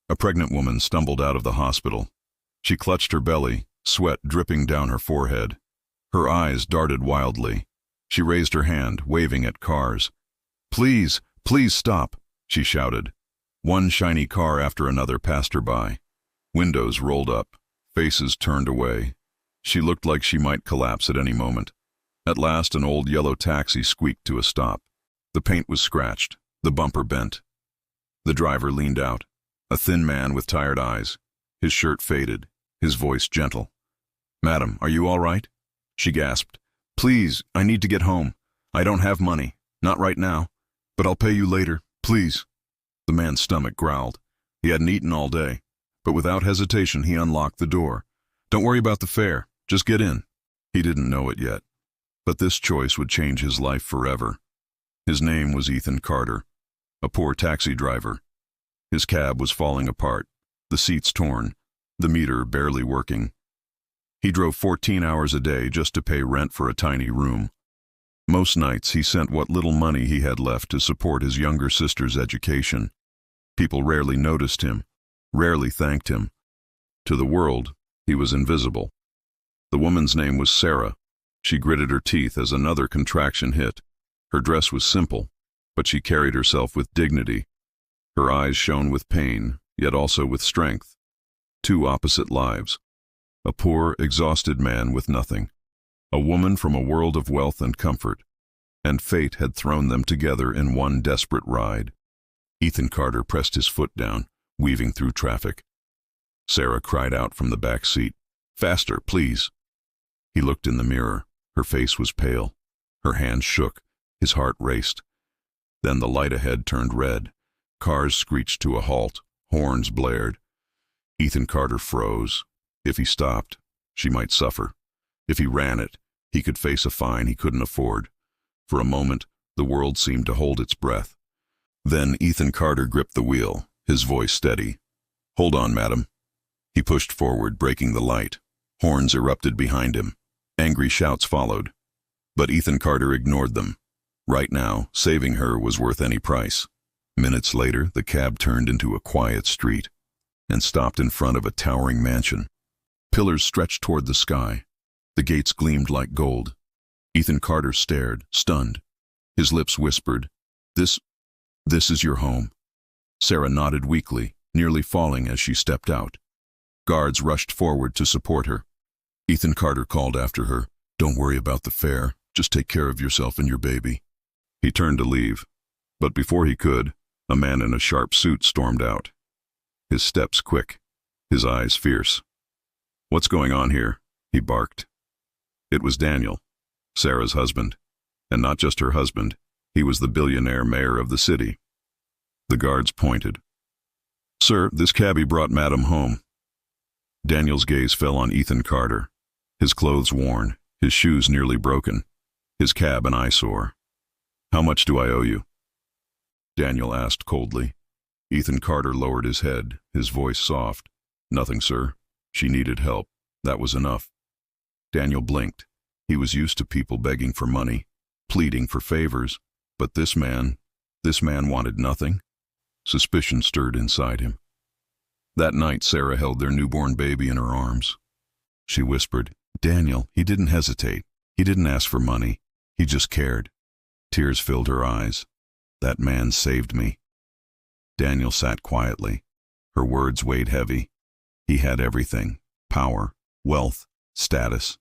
A pregnant woman stumbled out of the hospital. She clutched her belly, sweat dripping down her forehead. Her eyes darted wildly. She raised her hand, waving at cars. "Please, please stop," she shouted. One shiny car after another passed her by. Windows rolled up, faces turned away. She looked like she might collapse at any moment. At last, an old yellow taxi squeaked to a stop. The paint was scratched, the bumper bent. The driver leaned out, a thin man with tired eyes. His shirt faded, his voice gentle. "Madam, are you all right?" She gasped. "Please, I need to get home. I don't have money, not right now, but I'll pay you later, please." The man's stomach growled. He hadn't eaten all day, but without hesitation he unlocked the door. "Don't worry about the fare, just get in." He didn't know it yet, but this choice would change his life forever. His name was Ethan Carter, a poor taxi driver. His cab was falling apart, the seats torn, the meter barely working. He drove 14 hours a day just to pay rent for a tiny room. Most nights he sent what little money he had left to support his younger sister's education. People rarely noticed him, rarely thanked him. To the world, he was invisible. The woman's name was Sarah. She gritted her teeth as another contraction hit. Her dress was simple, but she carried herself with dignity. Her eyes shone with pain, yet also with strength. Two opposite lives. A poor, exhausted man with nothing. A woman from a world of wealth and comfort. And fate had thrown them together in one desperate ride. Ethan Carter pressed his foot down, weaving through traffic. Sarah cried out from the back seat, "Faster, please." He looked in the mirror. Her face was pale. Her hands shook. His heart raced. Then the light ahead turned red. Cars screeched to a halt. Horns blared. Ethan Carter froze. If he stopped, she might suffer. If he ran it, he could face a fine he couldn't afford. For a moment, the world seemed to hold its breath. Then Ethan Carter gripped the wheel, his voice steady. "Hold on, madam." He pushed forward, breaking the light. Horns erupted behind him. Angry shouts followed. But Ethan Carter ignored them. Right now, saving her was worth any price. Minutes later, the cab turned into a quiet street and stopped in front of a towering mansion. Pillars stretched toward the sky. The gates gleamed like gold. Ethan Carter stared, stunned. His lips whispered, This is your home." Sarah nodded weakly, nearly falling as she stepped out. Guards rushed forward to support her. Ethan Carter called after her, "Don't worry about the fare. Just take care of yourself and your baby." He turned to leave, but before he could, a man in a sharp suit stormed out. His steps quick, his eyes fierce. "What's going on here?" he barked. It was Daniel, Sarah's husband, and not just her husband. He was the billionaire mayor of the city. The guards pointed. "Sir, this cabbie brought Madam home." Daniel's gaze fell on Ethan Carter, his clothes worn, his shoes nearly broken, his cab an eyesore. "How much do I owe you?" Daniel asked coldly. Ethan Carter lowered his head, his voice soft. "Nothing, sir. She needed help. That was enough." Daniel blinked. He was used to people begging for money, pleading for favors, but this man wanted nothing. Suspicion stirred inside him. That night, Sarah held their newborn baby in her arms. She whispered, "Daniel, he didn't hesitate. He didn't ask for money. He just cared." Tears filled her eyes. "That man saved me." Daniel sat quietly. Her words weighed heavy. He had everything: power, wealth, status.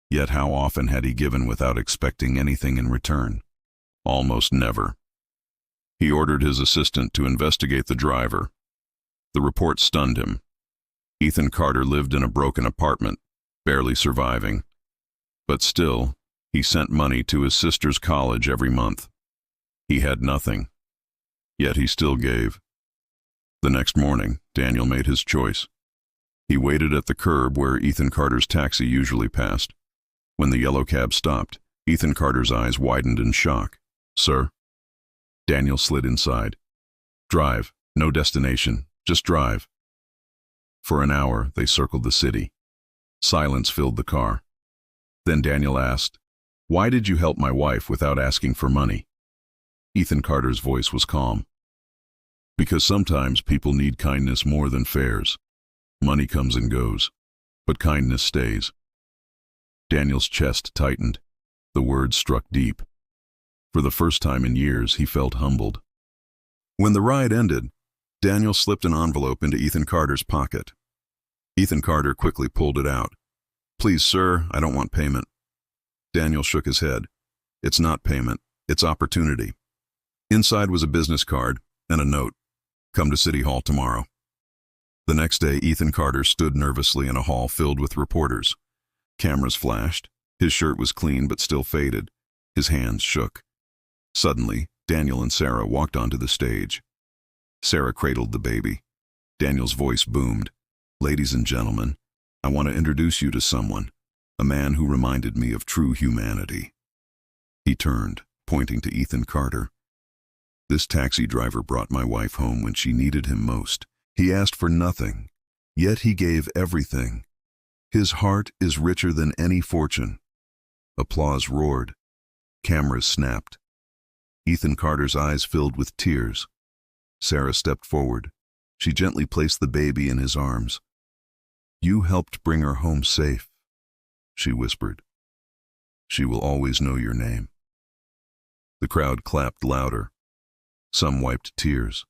Yet how often had he given without expecting anything in return? Almost never. He ordered his assistant to investigate the driver. The report stunned him. Ethan Carter lived in a broken apartment, barely surviving. But still, he sent money to his sister's college every month. He had nothing. Yet he still gave. The next morning, Daniel made his choice. He waited at the curb where Ethan Carter's taxi usually passed. When the yellow cab stopped, Ethan Carter's eyes widened in shock. "Sir?" Daniel slid inside. "Drive. No destination. Just drive." For an hour, they circled the city. Silence filled the car. Then Daniel asked, "Why did you help my wife without asking for money?" Ethan Carter's voice was calm. Because sometimes people need kindness more than fares. Money comes and goes, but kindness stays. Daniel's chest tightened. The words struck deep. For the first time in years, he felt humbled. When the ride ended, Daniel slipped an envelope into Ethan Carter's pocket. Ethan Carter quickly pulled it out. "Please, sir, I don't want payment." Daniel shook his head. "It's not payment, it's opportunity." Inside was a business card and a note. "Come to City Hall tomorrow." The next day, Ethan Carter stood nervously in a hall filled with reporters. Cameras flashed. His shirt was clean but still faded. His hands shook. Suddenly, Daniel and Sarah walked onto the stage. Sarah cradled the baby. Daniel's voice boomed. "Ladies and gentlemen, I want to introduce you to someone, a man who reminded me of true humanity." He turned, pointing to Ethan Carter. "This taxi driver brought my wife home when she needed him most. He asked for nothing, yet he gave everything. His heart is richer than any fortune." Applause roared. Cameras snapped. Ethan Carter's eyes filled with tears. Sarah stepped forward. She gently placed the baby in his arms. "You helped bring her home safe," she whispered. "She will always know your name." The crowd clapped louder. Some wiped tears.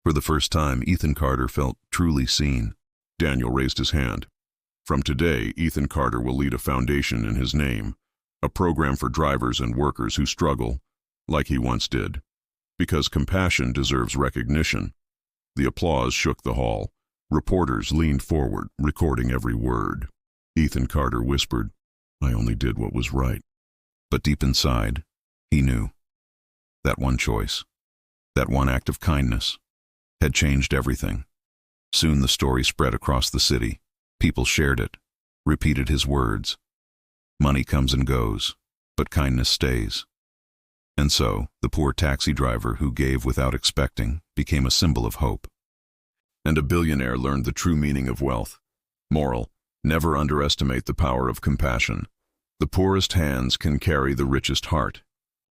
For the first time, Ethan Carter felt truly seen. Daniel raised his hand. "From today, Ethan Carter will lead a foundation in his name, a program for drivers and workers who struggle, like he once did. Because compassion deserves recognition." The applause shook the hall. Reporters leaned forward, recording every word. Ethan Carter whispered, "I only did what was right." But deep inside, he knew. That one choice, that one act of kindness, had changed everything. Soon the story spread across the city. People shared it, repeated his words. Money comes and goes, but kindness stays. And so, the poor taxi driver who gave without expecting became a symbol of hope. And a billionaire learned the true meaning of wealth. Moral: never underestimate the power of compassion. The poorest hands can carry the richest heart.